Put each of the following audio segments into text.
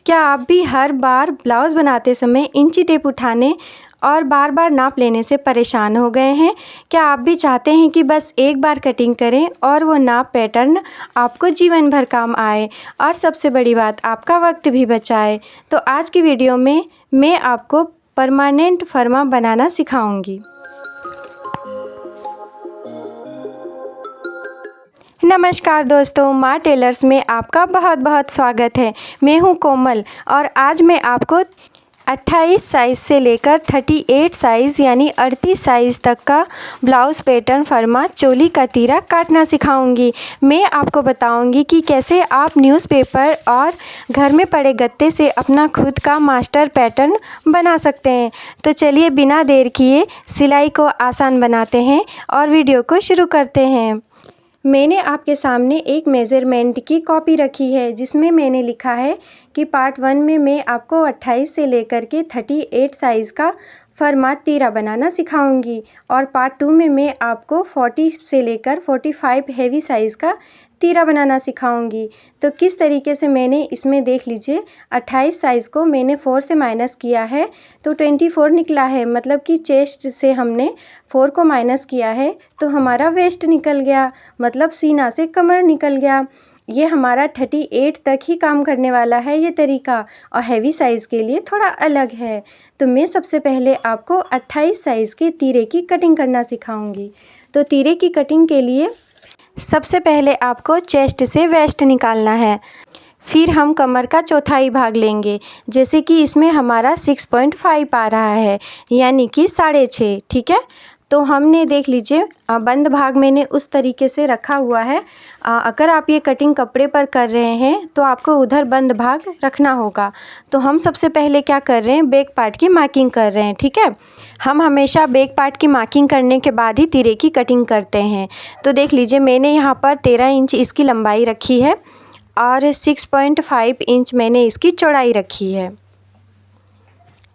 क्या आप भी हर बार ब्लाउज़ बनाते समय इंची टेप उठाने और बार बार नाप लेने से परेशान हो गए हैं? क्या आप भी चाहते हैं कि बस एक बार कटिंग करें और वो नाप पैटर्न आपको जीवन भर काम आए और सबसे बड़ी बात आपका वक्त भी बचाए? तो आज की वीडियो में मैं आपको परमानेंट फर्मा बनाना सिखाऊंगी। नमस्कार दोस्तों, माँ टेलर्स में आपका बहुत बहुत स्वागत है। मैं हूँ कोमल और आज मैं आपको 28 साइज़ से लेकर 38 साइज़ यानी 38 साइज़ तक का ब्लाउज़ पैटर्न फर्मा चोली का तीरा काटना सिखाऊंगी। मैं आपको बताऊंगी कि कैसे आप न्यूज़पेपर और घर में पड़े गत्ते से अपना खुद का मास्टर पैटर्न बना सकते हैं। तो चलिए बिना देर किए सिलाई को आसान बनाते हैं और वीडियो को शुरू करते हैं। मैंने आपके सामने एक मेज़रमेंट की कॉपी रखी है जिसमें मैंने लिखा है कि पार्ट 1 में मैं आपको 28 से लेकर के 38 साइज़ का फर्मा तीरा बनाना सिखाऊंगी और पार्ट 2 में मैं आपको 40 से लेकर 45 हेवी साइज़ का तीरा बनाना सिखाऊंगी। तो किस तरीके से मैंने इसमें देख लीजिए 28 साइज़ को मैंने 4 से माइनस किया है तो 24 निकला है, मतलब कि चेस्ट से हमने 4 को माइनस किया है तो हमारा वेस्ट निकल गया, मतलब सीना से कमर निकल गया। ये हमारा 38 तक ही काम करने वाला है ये तरीका, और हैवी साइज़ के लिए थोड़ा अलग है। तो मैं सबसे पहले आपको 28 साइज़ के तीरे की कटिंग करना सिखाऊंगी। तो तीरे की कटिंग के लिए सबसे पहले आपको चेस्ट से वेस्ट निकालना है, फिर हम कमर का चौथाई भाग लेंगे, जैसे कि इसमें हमारा 6.5 आ रहा है यानी कि 6.5, ठीक है। तो हमने देख लीजिए बंद भाग मैंने उस तरीके से रखा हुआ है। अगर आप ये कटिंग कपड़े पर कर रहे हैं तो आपको उधर बंद भाग रखना होगा। तो हम सबसे पहले क्या कर रहे हैं, बैक पार्ट की मार्किंग कर रहे हैं, ठीक है। हम हमेशा बैक पार्ट की मार्किंग करने के बाद ही तीरे की कटिंग करते हैं। तो देख लीजिए मैंने यहाँ पर 13 इंच इसकी लंबाई रखी है और 6.5 इंच मैंने इसकी चौड़ाई रखी है,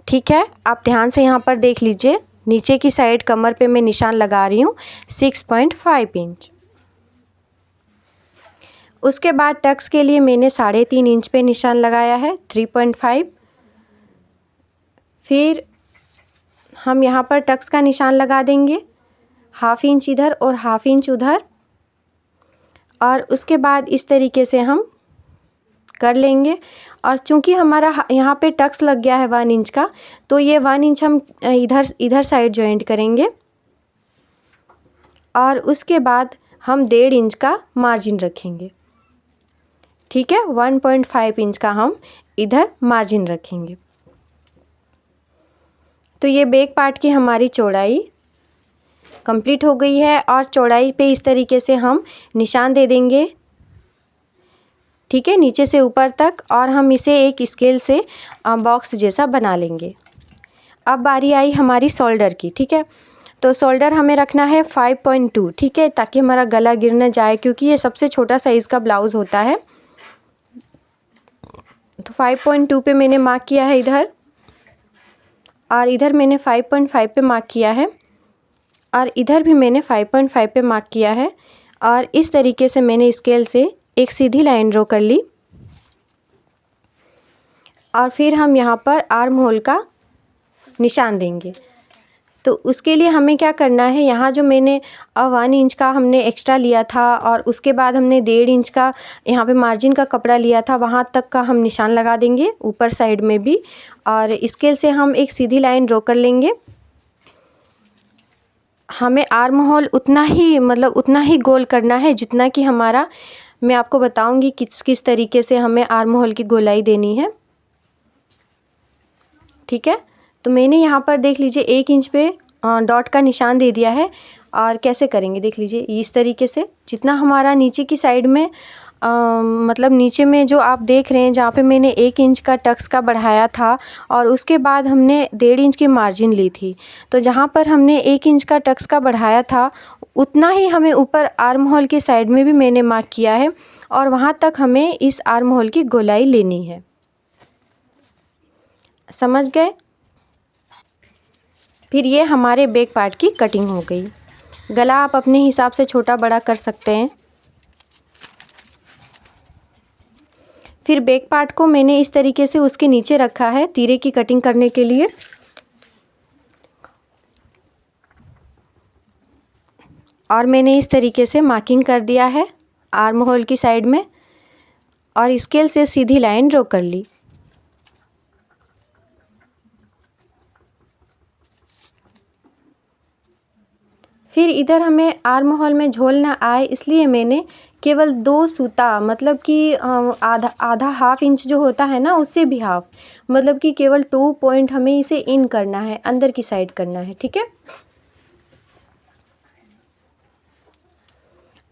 ठीक है। आप ध्यान से यहाँ पर देख लीजिए, नीचे की साइड कमर पे मैं निशान लगा रही हूँ 6.5 इंच। उसके बाद टक्स के लिए मैंने 3.5 इंच पे निशान लगाया है 3.5। फिर हम यहाँ पर टक्स का निशान लगा देंगे 1/2 इंच इधर और 1/2 इंच उधर, और उसके बाद इस तरीके से हम कर लेंगे। और चूंकि हमारा यहाँ पे टक्स लग गया है 1 इंच का, तो ये 1 इंच हम इधर साइड जॉइंट करेंगे और उसके बाद हम 1.5 इंच का मार्जिन रखेंगे, ठीक है। 1.5 इंच का हम इधर मार्जिन रखेंगे। तो ये बैक पार्ट की हमारी चौड़ाई कंप्लीट हो गई है और चौड़ाई पे इस तरीके से हम निशान दे देंगे, ठीक है, नीचे से ऊपर तक, और हम इसे एक स्केल से बॉक्स जैसा बना लेंगे। अब बारी आई हमारी शोल्डर की, ठीक है। तो शोल्डर हमें रखना है 5.2, ठीक है, ताकि हमारा गला गिर न जाए, क्योंकि ये सबसे छोटा साइज़ का ब्लाउज़ होता है। तो 5.2 पे मैंने मार्क किया है इधर, और इधर मैंने 5.5 पे मार्क किया है, और इधर भी मैंने 5.5 पे मार्क किया है। और इस तरीके से मैंने स्केल से एक सीधी लाइन ड्रॉ कर ली, और फिर हम यहाँ पर आर्म होल का निशान देंगे। तो उसके लिए हमें क्या करना है, यहाँ जो मैंने 1 इंच का हमने एक्स्ट्रा लिया था और उसके बाद हमने 1.5 इंच का यहाँ पे मार्जिन का कपड़ा लिया था, वहाँ तक का हम निशान लगा देंगे ऊपर साइड में भी, और स्केल से हम एक सीधी लाइन ड्रॉ कर लेंगे। हमें आर्म होल उतना ही गोल करना है जितना कि हमारा, मैं आपको बताऊंगी किस तरीके से हमें आर्म होल की गोलाई देनी है, ठीक है। तो मैंने यहाँ पर देख लीजिए 1 इंच पे डॉट का निशान दे दिया है। और कैसे करेंगे देख लीजिए, इस तरीके से जितना हमारा नीचे की साइड में मतलब नीचे में जो आप देख रहे हैं जहाँ पे मैंने 1 इंच का टक्स का बढ़ाया था और उसके बाद हमने 1.5 इंच की मार्जिन ली थी, तो जहाँ पर हमने 1 इंच का टक्स का बढ़ाया था उतना ही हमें ऊपर आर्म होल की साइड में भी मैंने मार्क किया है, और वहाँ तक हमें इस आर्म होल की गोलाई लेनी है। समझ गए? फिर ये हमारे बैक पार्ट की कटिंग हो गई। गला आप अपने हिसाब से छोटा बड़ा कर सकते हैं। फिर बैक पार्ट को मैंने इस तरीके से उसके नीचे रखा है तीरे की कटिंग करने के लिए। और मैंने इस तरीके से मार्किंग कर दिया है आर्म होल की साइड में और स्केल से सीधी लाइन ड्रॉ कर ली। फिर इधर हमें आर्म होल में झोल ना आए इसलिए मैंने केवल 2 सूता मतलब कि आधा हाफ इंच जो होता है ना उससे भी हाफ मतलब कि केवल 2 पॉइंट हमें इसे इन करना है, अंदर की साइड करना है, ठीक है।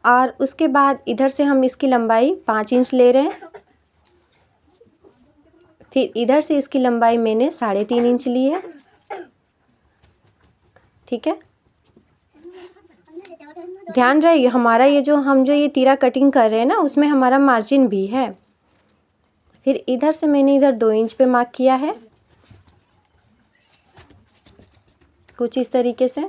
और उसके बाद इधर से हम इसकी लंबाई 5 इंच ले रहे हैं। फिर इधर से इसकी लंबाई मैंने 3.5 इंच ली है, ठीक है। ध्यान रहे हमारा ये जो ये तीरा कटिंग कर रहे हैं ना उसमें हमारा मार्जिन भी है। फिर इधर से मैंने इधर 2 इंच पे मार्क किया है कुछ इस तरीके से।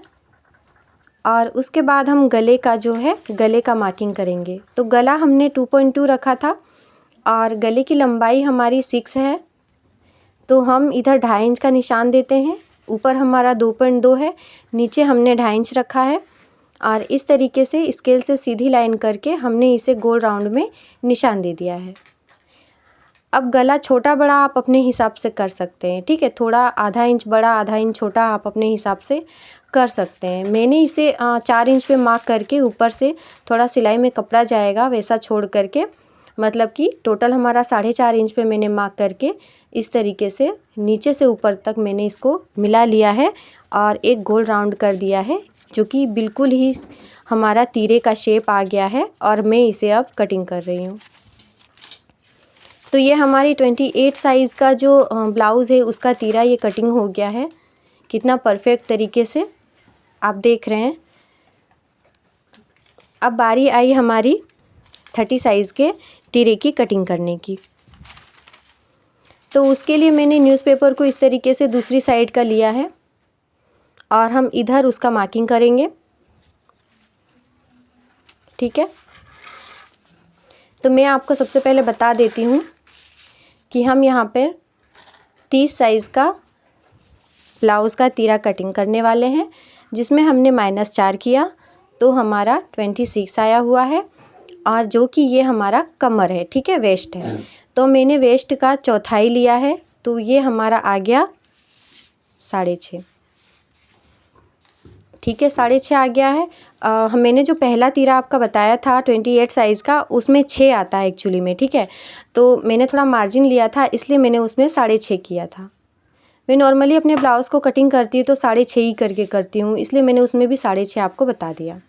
और उसके बाद हम गले का जो है गले का मार्किंग करेंगे। तो गला हमने 2.2 रखा था और गले की लंबाई हमारी 6 है, तो हम इधर 2.5 इंच का निशान देते हैं। ऊपर हमारा 2.2 है, नीचे हमने 2.5 इंच रखा है और इस तरीके से स्केल से सीधी लाइन करके हमने इसे गोल राउंड में निशान दे दिया है। अब गला छोटा बड़ा आप अपने हिसाब से कर सकते हैं, ठीक है। थोड़ा आधा इंच बड़ा आधा इंच छोटा आप अपने हिसाब से कर सकते हैं। मैंने इसे 4 इंच पे मार्क करके ऊपर से थोड़ा सिलाई में कपड़ा जाएगा वैसा छोड़ करके मतलब कि टोटल हमारा 4.5 इंच पे मैंने मार्क करके इस तरीके से नीचे से ऊपर तक मैंने इसको मिला लिया है और एक गोल राउंड कर दिया है जो कि बिल्कुल ही हमारा तीरे का शेप आ गया है और मैं इसे अब कटिंग कर रही हूँ। तो ये हमारी 28 साइज़ का जो ब्लाउज़ है उसका तीरा ये कटिंग हो गया है। कितना परफेक्ट तरीके से आप देख रहे हैं। अब बारी आई हमारी 30 साइज़ के तीरे की कटिंग करने की। तो उसके लिए मैंने न्यूज़पेपर को इस तरीके से दूसरी साइड का लिया है और हम इधर उसका मार्किंग करेंगे, ठीक है। तो मैं आपको सबसे पहले बता देती हूँ कि हम यहाँ पर 30 साइज़ का ब्लाउज़ का तीरा कटिंग करने वाले हैं जिसमें हमने -4 किया तो हमारा 26 आया हुआ है और जो कि ये हमारा कमर है, ठीक है, वेस्ट है। तो मैंने वेस्ट का चौथाई लिया है तो ये हमारा आ गया 6.5, ठीक है, 6.5 आ गया है। मैंने जो पहला तीरा आपका बताया था 28 साइज़ का उसमें 6 आता है एक्चुअली में, ठीक है। तो मैंने थोड़ा मार्जिन लिया था इसलिए मैंने उसमें 6.5 किया था। मैं नॉर्मली अपने ब्लाउज़ को कटिंग करती हूँ तो 6.5 ही करके करती हूँ, इसलिए मैंने उसमें भी 6.5 आपको बता दिया।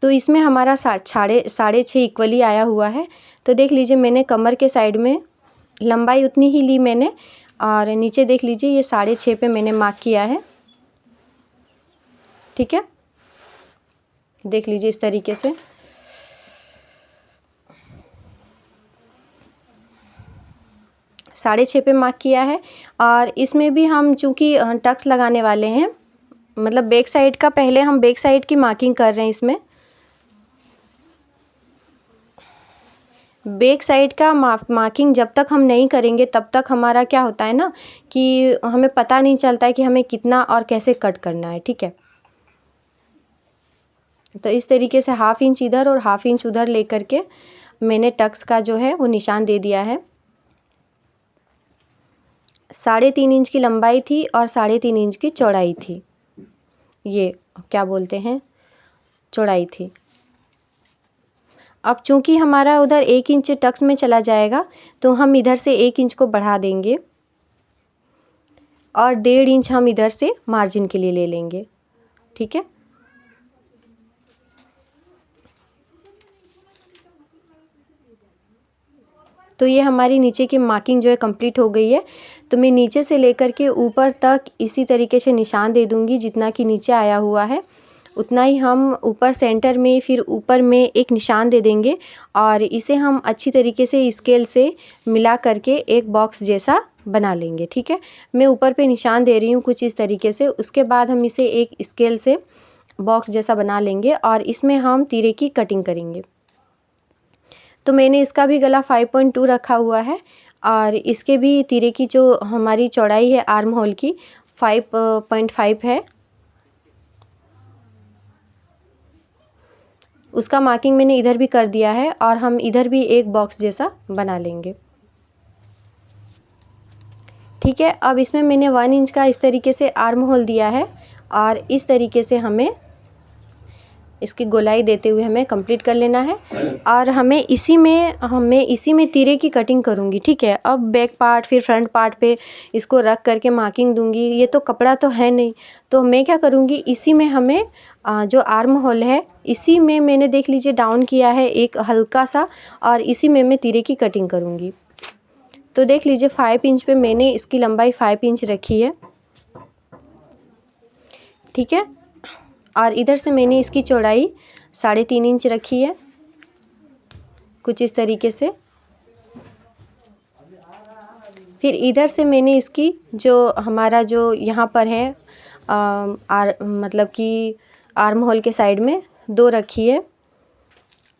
तो इसमें हमारा 6.5 इक्वली आया हुआ है। तो देख लीजिए मैंने कमर के साइड में लंबाई उतनी ही ली मैंने और नीचे देख लीजिए ये 6.5 पे मैंने मार्क किया है, ठीक है। देख लीजिए इस तरीके से। साढ़े 6 पे मार्क किया है और इसमें भी हम चूँकि टक्स लगाने वाले हैं मतलब बैक साइड का पहले हम बैक साइड की मार्किंग कर रहे हैं। इसमें बैक साइड का मार्किंग जब तक हम नहीं करेंगे तब तक हमारा क्या होता है ना कि हमें पता नहीं चलता है कि हमें कितना और कैसे कट करना है, ठीक है। तो इस तरीके से 1/2 इंच इधर और 1/2 इंच उधर लेकर के मैंने टक्स का जो है वो निशान दे दिया है। 3.5 इंच की लंबाई थी और 3.5 इंच की चौड़ाई थी, ये क्या बोलते हैं चौड़ाई थी। अब चूंकि हमारा उधर 1 इंच टक्स में चला जाएगा तो हम इधर से 1 इंच को बढ़ा देंगे और 1.5 इंच हम इधर से मार्जिन के लिए ले लेंगे, ठीक है। तो ये हमारी नीचे की मार्किंग जो है कंप्लीट हो गई है। तो मैं नीचे से लेकर के ऊपर तक इसी तरीके से निशान दे दूंगी, जितना कि नीचे आया हुआ है उतना ही हम ऊपर सेंटर में फिर ऊपर में एक निशान दे देंगे और इसे हम अच्छी तरीके से स्केल से मिला करके एक बॉक्स जैसा बना लेंगे, ठीक है। मैं ऊपर पे निशान दे रही हूँ कुछ इस तरीके से। उसके बाद हम इसे एक स्केल से बॉक्स जैसा बना लेंगे और इसमें हम तीरे की कटिंग करेंगे। तो मैंने इसका भी गला 5.2 रखा हुआ है और इसके भी तीरे की जो हमारी चौड़ाई है आर्म होल की 5.5 है। उसका मार्किंग मैंने इधर भी कर दिया है और हम इधर भी एक बॉक्स जैसा बना लेंगे। ठीक है, अब इसमें मैंने 1 इंच का इस तरीके से आर्म होल दिया है और इस तरीके से हमें इसकी गोलाई देते हुए हमें कंप्लीट कर लेना है और हमें इसी में तीरे की कटिंग करूँगी। ठीक है, अब बैक पार्ट फिर फ्रंट पार्ट पे इसको रख करके मार्किंग दूंगी। ये तो कपड़ा तो है नहीं, तो मैं क्या करूँगी, इसी में हमें जो आर्म होल है इसी में मैंने देख लीजिए डाउन किया है एक हल्का सा और इसी में मैं तीरे की कटिंग करूँगी। तो देख लीजिए 5 इंच पे मैंने इसकी लंबाई 5 इंच रखी है। ठीक है, और इधर से मैंने इसकी चौड़ाई 3.5 इंच रखी है, कुछ इस तरीके से। फिर इधर से मैंने इसकी जो हमारा जो यहाँ पर है मतलब कि आर्म होल के साइड में 2 रखी है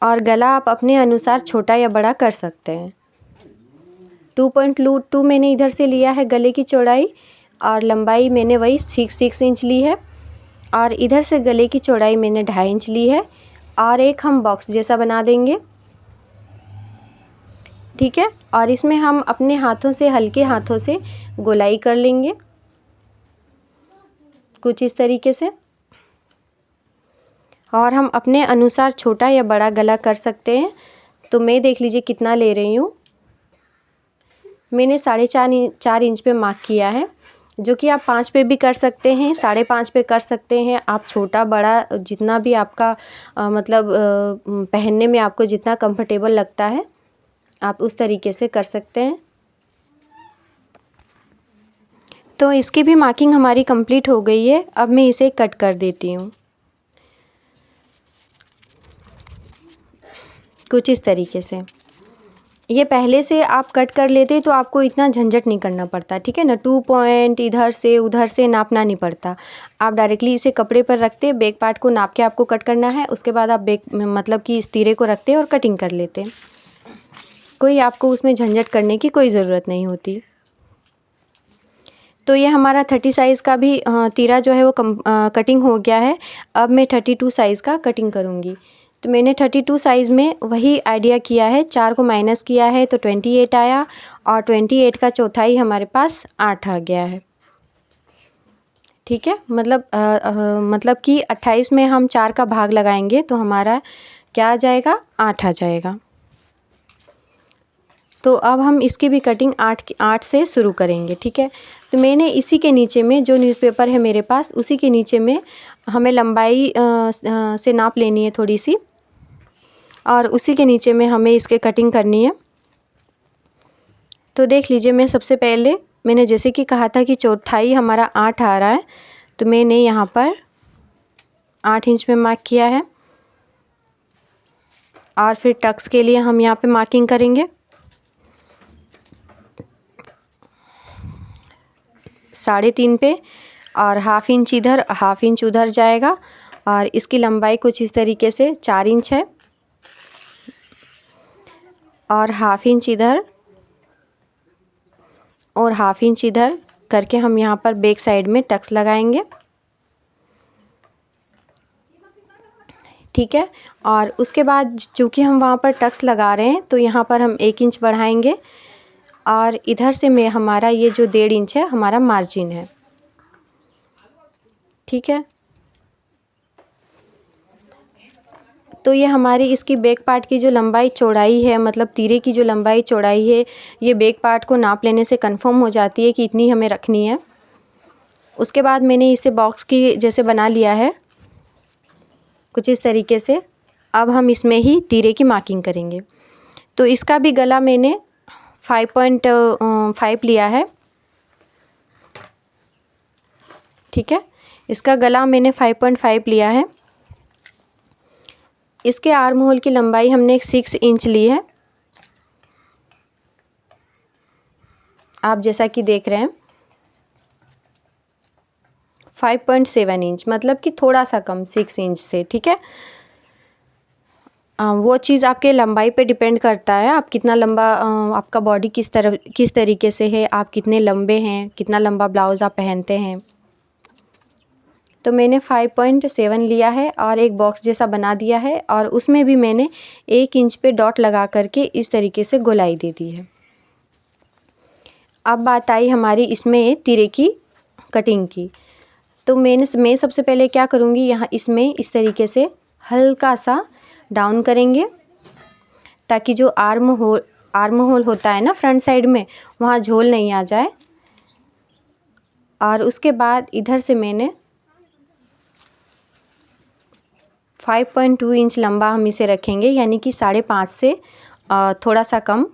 और गला आप अपने अनुसार छोटा या बड़ा कर सकते हैं। 2.2 मैंने इधर से लिया है गले की चौड़ाई और लंबाई मैंने वही 6 इंच ली है और इधर से गले की चौड़ाई मैंने 2.5 इंच ली है और एक हम बॉक्स जैसा बना देंगे। ठीक है, और इसमें हम अपने हाथों से हल्के हाथों से गोलाई कर लेंगे कुछ इस तरीके से और हम अपने अनुसार छोटा या बड़ा गला कर सकते हैं। तो मैं देख लीजिए कितना ले रही हूँ, मैंने 4.5 इंच पे मार्क किया है, जो कि आप 5 पे भी कर सकते हैं, 5.5 पे कर सकते हैं। आप छोटा बड़ा जितना भी आपका मतलब पहनने में आपको जितना कंफर्टेबल लगता है आप उस तरीके से कर सकते हैं। तो इसकी भी मार्किंग हमारी कंप्लीट हो गई है। अब मैं इसे कट कर देती हूँ कुछ इस तरीके से। ये पहले से आप कट कर लेते तो आपको इतना झंझट नहीं करना पड़ता। ठीक है ना, 2 पॉइंट इधर से उधर से नापना नहीं पड़ता। आप डायरेक्टली इसे कपड़े पर रखते, बैक पार्ट को नाप के आपको कट करना है, उसके बाद आप बैक मतलब कि इस तीरे को रखते और कटिंग कर लेते। कोई आपको उसमें झंझट करने की कोई ज़रूरत नहीं होती। तो ये हमारा 30 साइज़ का भी तीरा जो है वो कटिंग हो गया है। अब मैं 32 साइज़ का कटिंग करूँगी। तो मैंने 32 साइज़ में वही आइडिया किया है, 4 को माइनस किया है तो 28 आया और 28 का चौथाई हमारे पास 8 आ गया है। ठीक है, मतलब कि 28 में हम 4 का भाग लगाएंगे तो हमारा क्या आ जाएगा, 8 आ जाएगा। तो अब हम इसकी भी कटिंग 8 से शुरू करेंगे। ठीक है, तो मैंने इसी के नीचे में जो न्यूज़पेपर है मेरे पास, उसी के नीचे में हमें लंबाई से नाप लेनी है थोड़ी सी और उसी के नीचे में हमें इसके कटिंग करनी है। तो देख लीजिए, मैं सबसे पहले मैंने जैसे कि कहा था कि चौथाई हमारा 8 आ रहा है, तो मैंने यहाँ पर 8 इंच में मार्क किया है और फिर टक्स के लिए हम यहाँ पे मार्किंग करेंगे 3.5 पे और 1/2 इंच इधर 1/2 इंच उधर जाएगा और इसकी लंबाई कुछ इस तरीके से 4 इंच है और 1/2 इंच इधर और 1/2 इंच इधर करके हम यहाँ पर बैक साइड में टक्स लगाएंगे। ठीक है, और उसके बाद चूँकि हम वहाँ पर टक्स लगा रहे हैं तो यहाँ पर हम 1 इंच बढ़ाएंगे और इधर से में हमारा ये जो 1.5 इंच है हमारा मार्जिन है। ठीक है, तो ये हमारी इसकी बैक पार्ट की जो लंबाई चौड़ाई है, मतलब तीरे की जो लंबाई चौड़ाई है, ये बैक पार्ट को नाप लेने से कंफर्म हो जाती है कि इतनी हमें रखनी है। उसके बाद मैंने इसे बॉक्स की जैसे बना लिया है कुछ इस तरीके से। अब हम इसमें ही तीरे की मार्किंग करेंगे। तो इसका भी गला मैंने 5.5 लिया है। ठीक है, इसका गला मैंने 5.5 लिया है। इसके आर्म होल की लंबाई हमने 6 इंच ली है, आप जैसा कि देख रहे हैं। 5.7 इंच मतलब कि थोड़ा सा कम 6 इंच से। ठीक है, वो चीज़ आपके लंबाई पे डिपेंड करता है, आप कितना लंबा आपका बॉडी किस तरीके से है, आप कितने लंबे हैं, कितना लंबा ब्लाउज़ आप पहनते हैं। तो मैंने 5.7 लिया है और एक बॉक्स जैसा बना दिया है और उसमें भी मैंने 1 इंच पे डॉट लगा करके इस तरीके से गोलाई दे दी है। अब बात आई हमारी इसमें तिरे की कटिंग की। तो मैं सबसे पहले क्या करूँगी, यहाँ इसमें इस तरीके से हल्का सा डाउन करेंगे ताकि जो आर्म होल होता है ना फ्रंट साइड में, वहाँ झोल नहीं आ जाए। और उसके बाद इधर से मैंने 5.2 इंच लंबा हम इसे रखेंगे, यानी कि 5.5 से थोड़ा सा कम,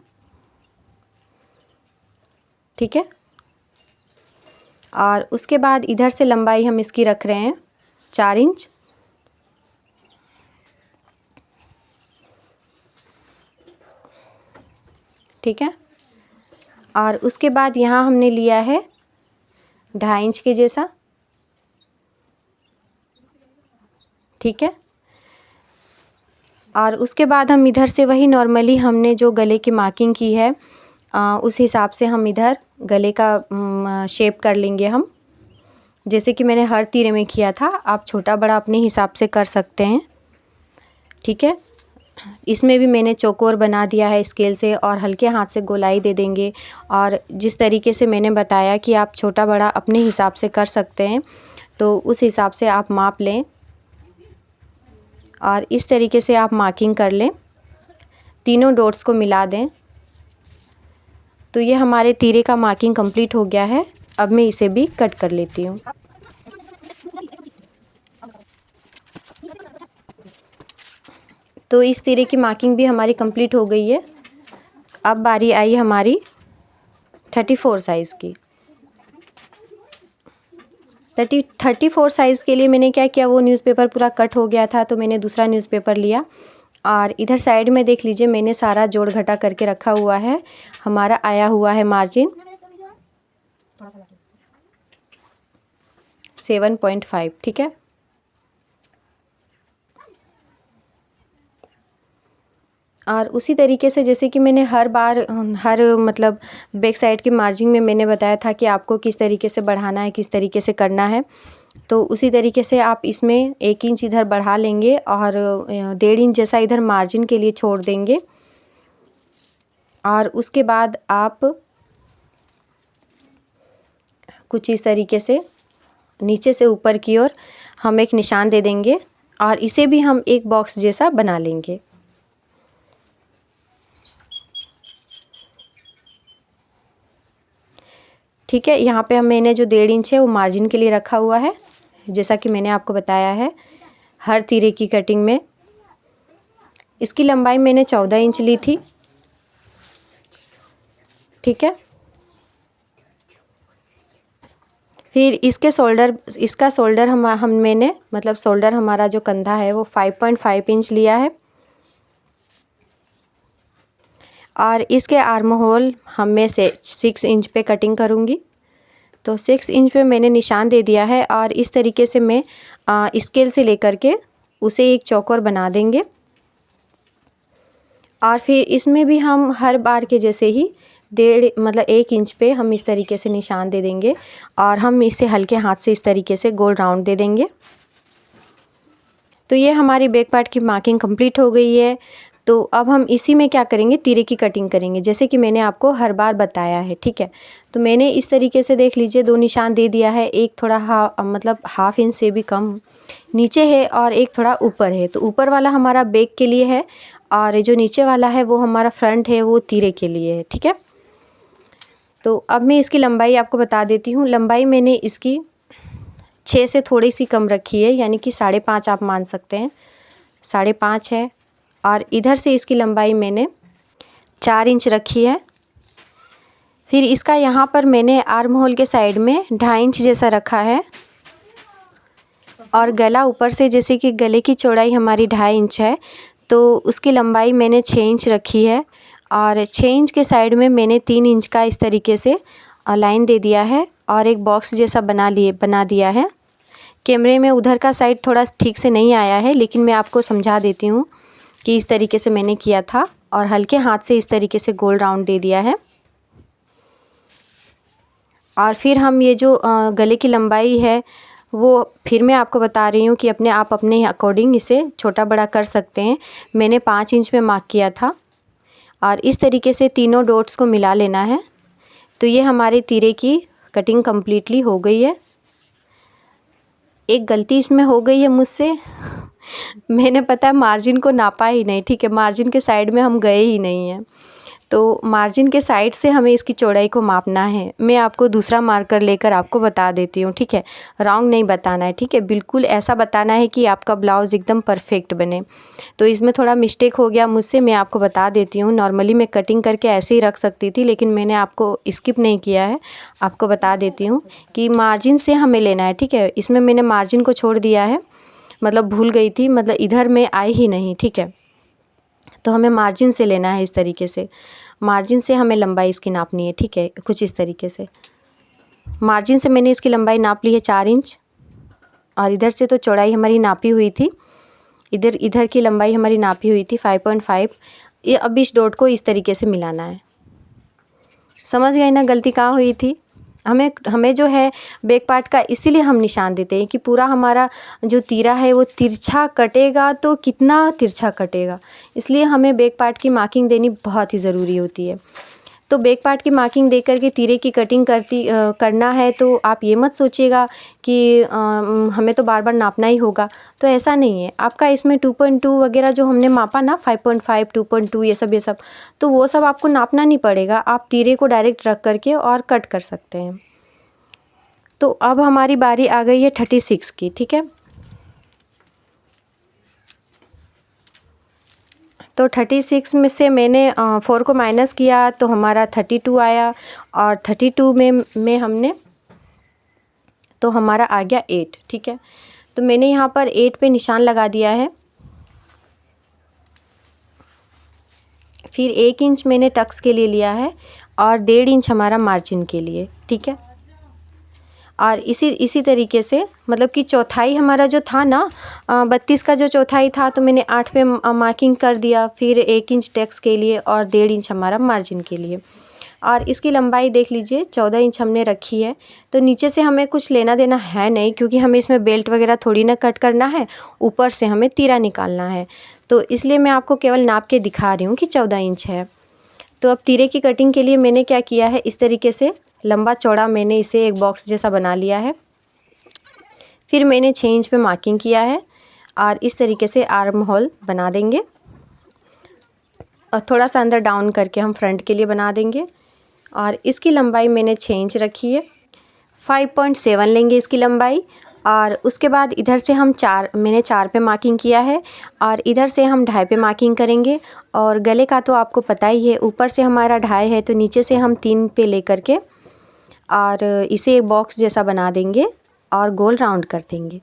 ठीक है। और उसके बाद इधर से लंबाई हम इसकी रख रहे हैं 4 इंच। ठीक है। और उसके बाद यहाँ हमने लिया है 2.5 इंच के जैसा, ठीक है। और उसके बाद हम इधर से वही नॉर्मली हमने जो गले की मार्किंग की है उस हिसाब से हम इधर गले का शेप कर लेंगे हम, जैसे कि मैंने हर तीरे में किया था। आप छोटा बड़ा अपने हिसाब से कर सकते हैं, ठीक है। इसमें भी मैंने चौकोर बना दिया है स्केल से और हल्के हाथ से गोलाई दे देंगे। और जिस तरीके से मैंने बताया कि आप छोटा बड़ा अपने हिसाब से कर सकते हैं, तो उस हिसाब से आप माप लें और इस तरीके से आप मार्किंग कर लें, तीनों डॉट्स को मिला दें। तो ये हमारे तीरे का मार्किंग कंप्लीट हो गया है। अब मैं इसे भी कट कर लेती हूँ। तो इस तीरे की मार्किंग भी हमारी कंप्लीट हो गई है। अब बारी आई हमारी 34 साइज़ की। 34 साइज़ के लिए मैंने क्या किया, वो न्यूज़पेपर पूरा कट हो गया था तो मैंने दूसरा न्यूज़पेपर लिया और इधर साइड में देख लीजिए मैंने सारा जोड़ घटा करके रखा हुआ है। हमारा आया हुआ है मार्जिन 7.5, ठीक है। और उसी तरीके से जैसे कि मैंने हर बार मतलब बैक साइड की मार्जिन में मैंने बताया था कि आपको किस तरीके से बढ़ाना है, किस तरीके से करना है, तो उसी तरीके से आप इसमें 1 इंच इधर बढ़ा लेंगे और 1.5 इंच जैसा इधर मार्जिन के लिए छोड़ देंगे। और उसके बाद आप कुछ इस तरीके से नीचे से ऊपर की ओर हम एक निशान दे देंगे और इसे भी हम एक बॉक्स जैसा बना लेंगे। ठीक है। यहाँ पे हम मैंने जो 1.5 इंच है वो मार्जिन के लिए रखा हुआ है, जैसा कि मैंने आपको बताया है हर तीरे की कटिंग में। इसकी लंबाई मैंने 14 इंच ली थी, ठीक है। फिर इसका शोल्डर मैंने मतलब शोल्डर हमारा जो कंधा है वो 5.5 इंच लिया है और इसके आर्म होल मैं से 6 इंच पे कटिंग करूँगी। तो 6 इंच पे मैंने निशान दे दिया है और इस तरीके से मैं स्केल से लेकर के उसे एक चौकोर बना देंगे। और फिर इसमें भी हम हर बार के जैसे ही 1 इंच पे हम इस तरीके से निशान दे देंगे और हम इसे हल्के हाथ से इस तरीके से गोल राउंड दे देंगे। तो ये हमारी बैक पार्ट की मार्किंग कंप्लीट हो गई है। तो अब हम इसी में क्या करेंगे, तीरे की कटिंग करेंगे, जैसे कि मैंने आपको हर बार बताया है, ठीक है। तो मैंने इस तरीके से देख लीजिए 2 निशान दे दिया है, एक थोड़ा मतलब 1/2 इंच से भी कम नीचे है और एक थोड़ा ऊपर है। तो ऊपर वाला हमारा बैक के लिए है और जो नीचे वाला है वो हमारा फ्रंट है, वो तीरे के लिए है, ठीक है। तो अब मैं इसकी लंबाई आपको बता देती हूँ। लंबाई मैंने इसकी 6 से थोड़ी सी कम रखी है, यानी कि 5.5 आप मान सकते हैं, 5.5 है। और इधर से इसकी लंबाई मैंने 4 इंच रखी है। फिर इसका यहाँ पर मैंने आर्म होल के साइड में 2.5 इंच जैसा रखा है और गला ऊपर से, जैसे कि गले की चौड़ाई हमारी 2.5 इंच है तो उसकी लंबाई मैंने 6 इंच रखी है और 6 इंच के साइड में मैंने 3 इंच का इस तरीके से लाइन दे दिया है और एक बॉक्स जैसा बना दिया है। कैमरे में उधर का साइड थोड़ा ठीक से नहीं आया है, लेकिन मैं आपको समझा देती हूँ। कि इस तरीके से मैंने किया था और हल्के हाथ से इस तरीके से गोल राउंड दे दिया है। और फिर हम ये जो गले की लंबाई है वो फिर मैं आपको बता रही हूँ कि आप अपने अकॉर्डिंग इसे छोटा बड़ा कर सकते हैं। मैंने 5 इंच में मार्क किया था और इस तरीके से तीनों डॉट्स को मिला लेना है। तो ये हमारे तीरे की कटिंग कम्प्लीटली हो गई है। एक गलती इसमें हो गई है मुझसे मैंने पता है मार्जिन को नापा ही नहीं, ठीक है, मार्जिन के साइड में हम गए ही नहीं हैं। तो मार्जिन के साइड से हमें इसकी चौड़ाई को मापना है। मैं आपको दूसरा मार्कर लेकर आपको बता देती हूँ, ठीक है। रॉन्ग नहीं बताना है, ठीक है, बिल्कुल ऐसा बताना है कि आपका ब्लाउज़ एकदम परफेक्ट बने। तो इसमें थोड़ा मिस्टेक हो गया मुझसे, मैं आपको बता देती हूँ। नॉर्मली मैं कटिंग करके ऐसे ही रख सकती थी, लेकिन मैंने आपको स्किप नहीं किया है, आपको बता देती हूँ कि मार्जिन से हमें लेना है, ठीक है। इसमें मैंने मार्जिन को छोड़ दिया है, मतलब भूल गई थी, मतलब इधर में आई ही नहीं, ठीक है। तो हमें मार्जिन से लेना है। इस तरीके से मार्जिन से हमें लंबाई इसकी नापनी है, ठीक है। कुछ इस तरीके से मार्जिन से मैंने इसकी लंबाई नाप ली है 4 इंच और इधर से तो चौड़ाई हमारी नापी हुई थी, इधर की लंबाई हमारी नापी हुई थी 5.5। ये अब इस डॉट को इस तरीके से मिलाना है। समझ गए ना गलती कहाँ हुई थी। हमें जो है बैक पार्ट का इसीलिए हम निशान देते हैं कि पूरा हमारा जो तीरा है वो तिरछा कटेगा, तो कितना तिरछा कटेगा, इसलिए हमें बैक पार्ट की मार्किंग देनी बहुत ही ज़रूरी होती है। तो बैक पार्ट की मार्किंग दे करके तीरे की कटिंग करना है, तो आप ये मत सोचिएगा कि हमें तो बार बार नापना ही होगा, तो ऐसा नहीं है। आपका इसमें 2.2 वगैरह जो हमने मापा ना, 5.5 2.2 ये सब, तो वो सब आपको नापना नहीं पड़ेगा। आप तीरे को डायरेक्ट रख करके और कट कर सकते हैं। तो अब हमारी बारी आ गई है 36 की, ठीक है। तो 36 में से मैंने 4 को माइनस किया तो हमारा 32 आया, और 32 में हमने तो हमारा आ गया 8, ठीक है। तो मैंने यहाँ पर 8 पे निशान लगा दिया है। फिर 1 इंच मैंने टक्स के लिए लिया है और 1.5 इंच हमारा मार्जिन के लिए, ठीक है। और इसी तरीके से मतलब कि चौथाई हमारा जो था ना 32 का जो चौथाई था, तो मैंने 8 पे मार्किंग कर दिया। फिर 1 इंच टक्स के लिए और 1.5 इंच हमारा मार्जिन के लिए। और इसकी लंबाई देख लीजिए 14 इंच हमने रखी है। तो नीचे से हमें कुछ लेना देना है नहीं, क्योंकि हमें इसमें बेल्ट वगैरह थोड़ी ना कट करना है, ऊपर से हमें तीरा निकालना है। तो इसलिए मैं आपको केवल नाप के दिखा रही हूँ कि 14 इंच है। तो अब तीरे की कटिंग के लिए मैंने क्या किया है, इस तरीके से लंबा चौड़ा मैंने इसे एक बॉक्स जैसा बना लिया है। फिर मैंने 6 इंच पे मार्किंग किया है और इस तरीके से आर्म होल बना देंगे और थोड़ा सा अंदर डाउन करके हम फ्रंट के लिए बना देंगे। और इसकी लंबाई मैंने 6 इंच रखी है, 5.7 लेंगे इसकी लंबाई। और उसके बाद इधर से हम मैंने 4 पे मार्किंग किया है और इधर से हम 2.5 पे मार्किंग करेंगे। और गले का तो आपको पता ही है, ऊपर से हमारा 2.5 है, तो नीचे से हम 3 पे ले करके और इसे एक बॉक्स जैसा बना देंगे और गोल राउंड कर देंगे।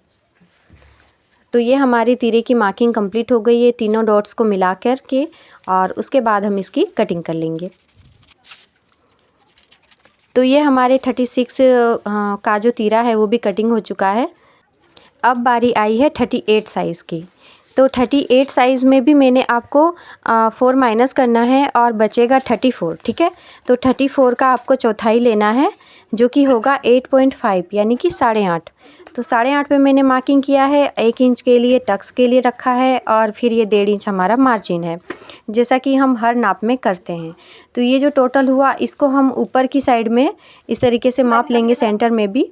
तो ये हमारी तीरे की मार्किंग कंप्लीट हो गई है तीनों डॉट्स को मिला कर के, और उसके बाद हम इसकी कटिंग कर लेंगे। तो ये हमारे 36 का जो तीरा है वो भी कटिंग हो चुका है। अब बारी आई है 38 साइज़ की। तो 38 साइज़ में भी मैंने आपको 4 माइनस करना है और बचेगा 34, ठीक है। तो 34 का आपको चौथाई लेना है, जो कि होगा 8.5 यानी कि 8.5। तो 8.5 पे मैंने मार्किंग किया है, 1 इंच के लिए टक्स के लिए रखा है और फिर ये 1.5 इंच हमारा मार्जिन है, जैसा कि हम हर नाप में करते हैं। तो ये जो टोटल हुआ, इसको हम ऊपर की साइड में इस तरीके से माप लेंगे, सेंटर में भी,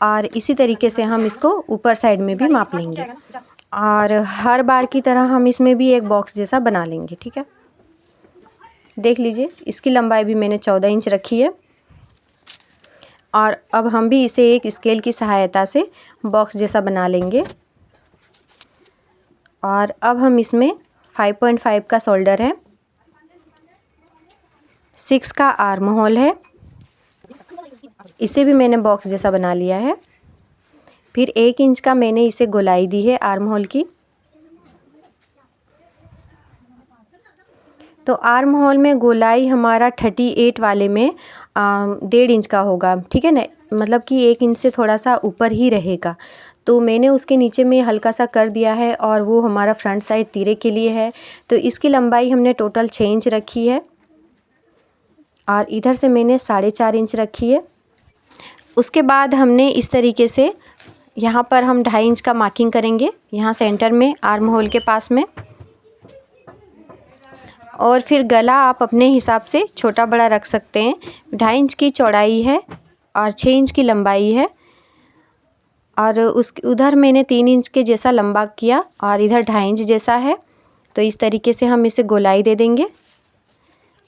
और इसी तरीके से हम इसको ऊपर साइड में भी माप लेंगे। और हर बार की तरह हम इसमें भी एक बॉक्स जैसा बना लेंगे, ठीक है। देख लीजिए इसकी लंबाई भी मैंने 14 इंच रखी है। और अब हम भी इसे एक स्केल की सहायता से बॉक्स जैसा बना लेंगे। और अब हम इसमें 5.5 का शोल्डर है, 6 का आर्म होल है, इसे भी मैंने बॉक्स जैसा बना लिया है। फिर 1 इंच का मैंने इसे गोलाई दी है आर्म होल की। तो आर्म होल में गोलाई हमारा 38 वाले में 1.5 इंच का होगा, ठीक है ना, मतलब कि 1 इंच से थोड़ा सा ऊपर ही रहेगा। तो मैंने उसके नीचे में हल्का सा कर दिया है और वो हमारा फ्रंट साइड तीरे के लिए है। तो इसकी लंबाई हमने टोटल 6 इंच रखी है और इधर से मैंने 4.5 इंच रखी है। उसके बाद हमने इस तरीके से यहाँ पर हम 2.5 इंच का मार्किंग करेंगे, यहाँ सेंटर में आर्म होल के पास में। और फिर गला आप अपने हिसाब से छोटा बड़ा रख सकते हैं। 2.5 इंच की चौड़ाई है और 6 इंच की लंबाई है और उधर मैंने 3 इंच के जैसा लंबा किया और इधर 2.5 इंच जैसा है। तो इस तरीके से हम इसे गोलाई दे देंगे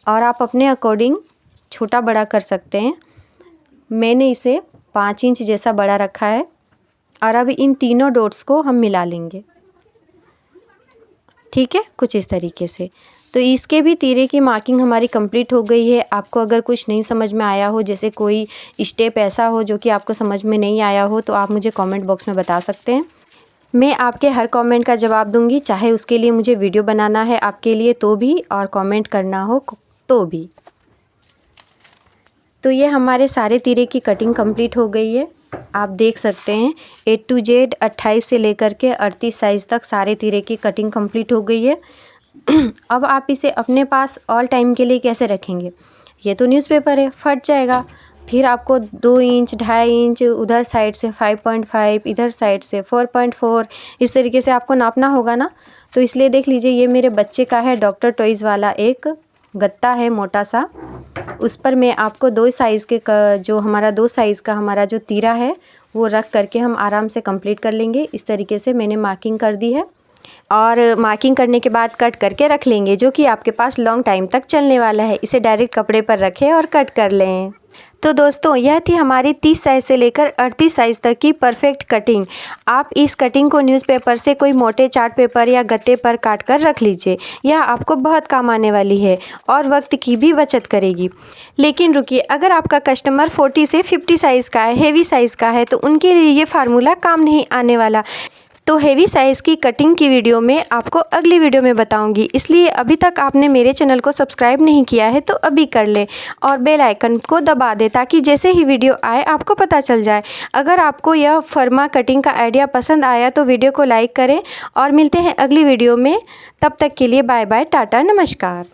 और आप अपने अकॉर्डिंग छोटा बड़ा कर सकते हैं। मैंने इसे 5 इंच जैसा बड़ा रखा है और अब इन तीनों डॉट्स को हम मिला लेंगे, ठीक है, कुछ इस तरीके से। तो इसके भी तीरे की मार्किंग हमारी कंप्लीट हो गई है। आपको अगर कुछ नहीं समझ में आया हो, जैसे कोई स्टेप ऐसा हो जो कि आपको समझ में नहीं आया हो, तो आप मुझे कमेंट बॉक्स में बता सकते हैं। मैं आपके हर कमेंट का जवाब दूंगी, चाहे उसके लिए मुझे वीडियो बनाना है आपके लिए तो भी और कमेंट करना हो तो भी। तो ये हमारे सारे तीरे की कटिंग कंप्लीट हो गई है। आप देख सकते हैं A to Z 28 से लेकर के 38 साइज़ तक सारे तीरे की कटिंग कंप्लीट हो गई है। अब आप इसे अपने पास ऑल टाइम के लिए कैसे रखेंगे? ये तो न्यूज़पेपर है, फट जाएगा। फिर आपको 2 इंच, 2.5 इंच, उधर साइड से 5.5, इधर साइड से 4.4, इस तरीके से आपको नापना होगा ना। तो इसलिए देख लीजिए, ये मेरे बच्चे का है, डॉक्टर टॉयज़ वाला एक गत्ता है मोटा सा। उस पर मैं आपको 2 साइज़ के जो हमारा 2 साइज़ का हमारा जो तीरा है वो रख करके हम आराम से कंप्लीट कर लेंगे। इस तरीके से मैंने मार्किंग कर दी है और मार्किंग करने के बाद कट करके रख लेंगे, जो कि आपके पास लॉन्ग टाइम तक चलने वाला है। इसे डायरेक्ट कपड़े पर रखें और कट कर लें। तो दोस्तों, यह थी हमारी 30 साइज़ से लेकर 38 साइज़ तक की परफेक्ट कटिंग। आप इस कटिंग को न्यूज़पेपर से कोई मोटे चार्ट पेपर या गत्ते पर काट कर रख लीजिए। यह आपको बहुत काम आने वाली है और वक्त की भी बचत करेगी। लेकिन रुकिए, अगर आपका कस्टमर 40 से 50 साइज़ का है, हेवी साइज़ का है, तो उनके लिए ये फार्मूला काम नहीं आने वाला। तो हेवी साइज़ की कटिंग की वीडियो मैं आपको अगली वीडियो में बताऊंगी। इसलिए अभी तक आपने मेरे चैनल को सब्सक्राइब नहीं किया है तो अभी कर लें और बेल आइकन को दबा दें, ताकि जैसे ही वीडियो आए आपको पता चल जाए। अगर आपको यह फर्मा कटिंग का आइडिया पसंद आया तो वीडियो को लाइक करें और मिलते हैं अगली वीडियो में। तब तक के लिए बाय बाय, टाटा, नमस्कार।